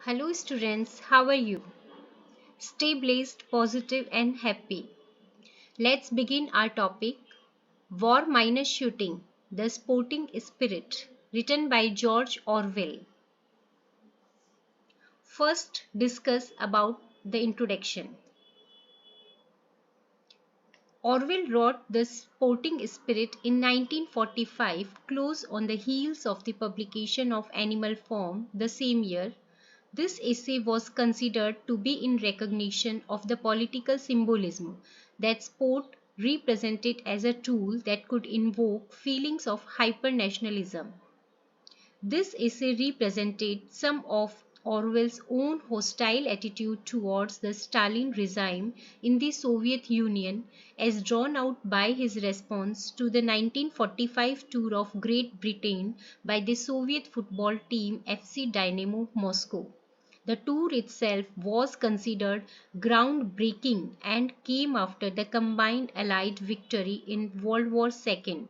Hello students, how are you? Stay blessed, positive and happy. Let's begin our topic War minus Shooting, the Sporting Spirit, written by George Orwell. First discuss about the introduction. Orwell wrote The Sporting Spirit in 1945, close on the heels of the publication of Animal Farm the same year. This essay was considered to be in recognition of the political symbolism that sport represented as a tool that could invoke feelings of hyper-nationalism. This essay represented some of Orwell's own hostile attitude towards the Stalin regime in the Soviet Union as drawn out by his response to the 1945 tour of Great Britain by the Soviet football team FC Dynamo Moscow. The tour itself was considered groundbreaking and came after the combined Allied victory in World War II.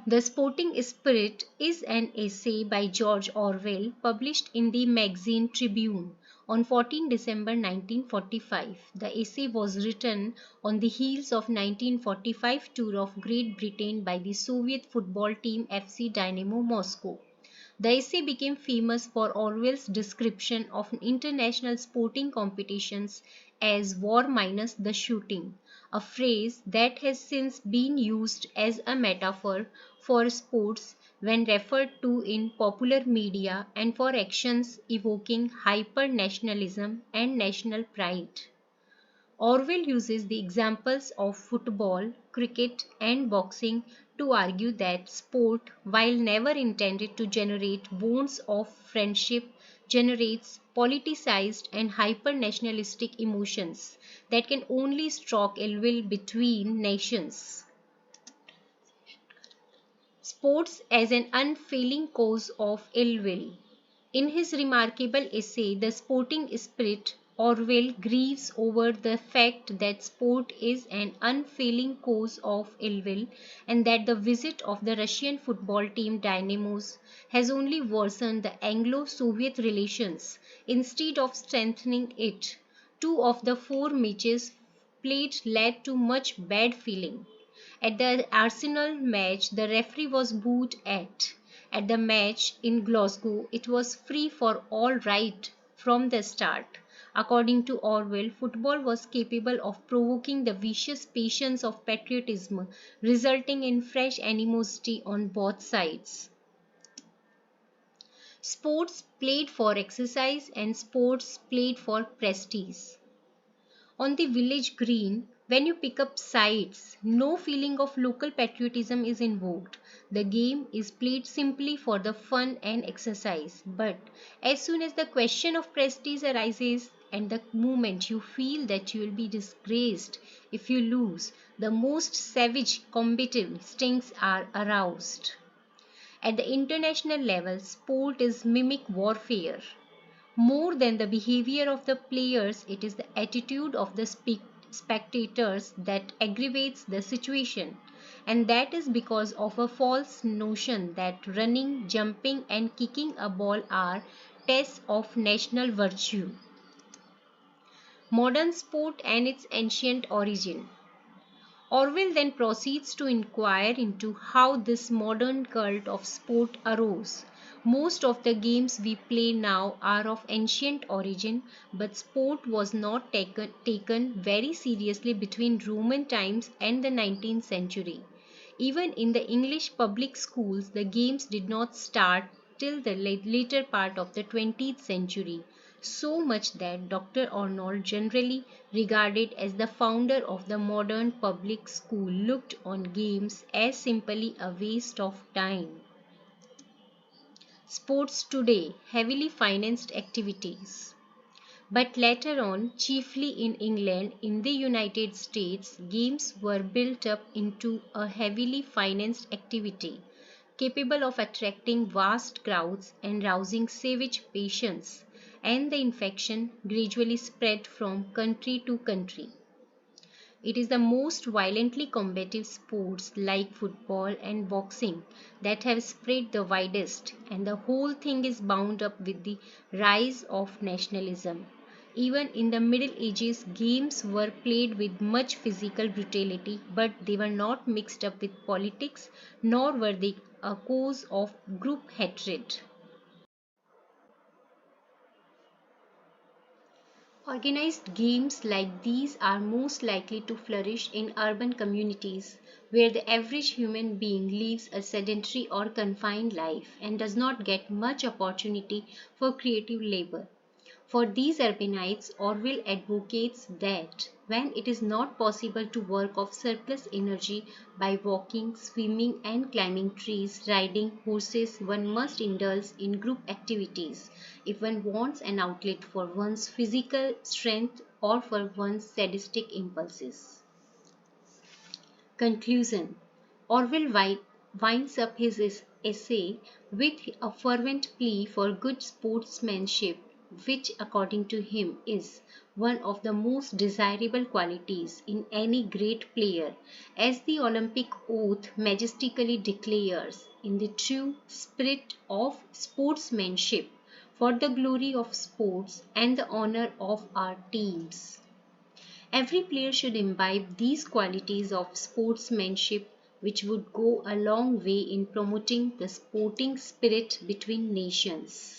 The Sporting Spirit is an essay by George Orwell published in the magazine Tribune on 14 December 1945. The essay was written on the heels of 1945 tour of Great Britain by the Soviet football team FC Dynamo Moscow. The essay became famous for Orwell's description of international sporting competitions as war minus the shooting, a phrase that has since been used as a metaphor for sports when referred to in popular media and for actions evoking hyper-nationalism and national pride. Orwell uses the examples of football, cricket, and boxing to argue that sport, while never intended to generate bonds of friendship, generates politicized and hyper-nationalistic emotions that can only stroke ill will between nations. Sports as an unfailing cause of ill will. In his remarkable essay, The Sporting Spirit, Orwell grieves over the fact that sport is an unfailing cause of ill will and that the visit of the Russian football team Dynamos has only worsened the Anglo-Soviet relations instead of strengthening it. Two of the four matches played led to much bad feeling. At the Arsenal match, the referee was booed at. At the match in Glasgow, it was free for all right from the start. According to Orwell, football was capable of provoking the vicious passions of patriotism, resulting in fresh animosity on both sides. Sports played for exercise and sports played for prestige. On the village green, when you pick up sides, no feeling of local patriotism is invoked. The game is played simply for the fun and exercise. But as soon as the question of prestige arises, and the moment you feel that you will be disgraced if you lose, the most savage combative instincts are aroused. At the international level, sport is mimic warfare. More than the behavior of the players, it is the attitude of the spectators that aggravates the situation. And that is because of a false notion that running, jumping, and kicking a ball are tests of national virtue. Modern sport and its ancient origin. Orwell then proceeds to inquire into how this modern cult of sport arose. Most of the games we play now are of ancient origin, but sport was not taken very seriously between Roman times and the 19th century. Even in the English public schools, the games did not start till the later part of the 20th century, so much that Dr. Arnold, generally regarded as the founder of the modern public school, looked on games as simply a waste of time. Sports today, heavily financed activities. But later on, chiefly in England, in the United States, games were built up into a heavily financed activity, capable of attracting vast crowds and rousing savage passions, and the infection gradually spread from country to country. It is the most violently combative sports like football and boxing that have spread the widest, and the whole thing is bound up with the rise of nationalism. Even in the Middle Ages, games were played with much physical brutality, but they were not mixed up with politics, nor were they a cause of group hatred. Organized games like these are most likely to flourish in urban communities where the average human being lives a sedentary or confined life and does not get much opportunity for creative labor. For these urbanites, Orwell advocates that when it is not possible to work off surplus energy by walking, swimming, and climbing trees, riding horses, one must indulge in group activities if one wants an outlet for one's physical strength or for one's sadistic impulses. Conclusion. Orwell winds up his essay with a fervent plea for good sportsmanship, which, according to him, is one of the most desirable qualities in any great player, as the Olympic oath majestically declares, in the true spirit of sportsmanship, for the glory of sports and the honor of our teams. Every player should imbibe these qualities of sportsmanship, which would go a long way in promoting the sporting spirit between nations.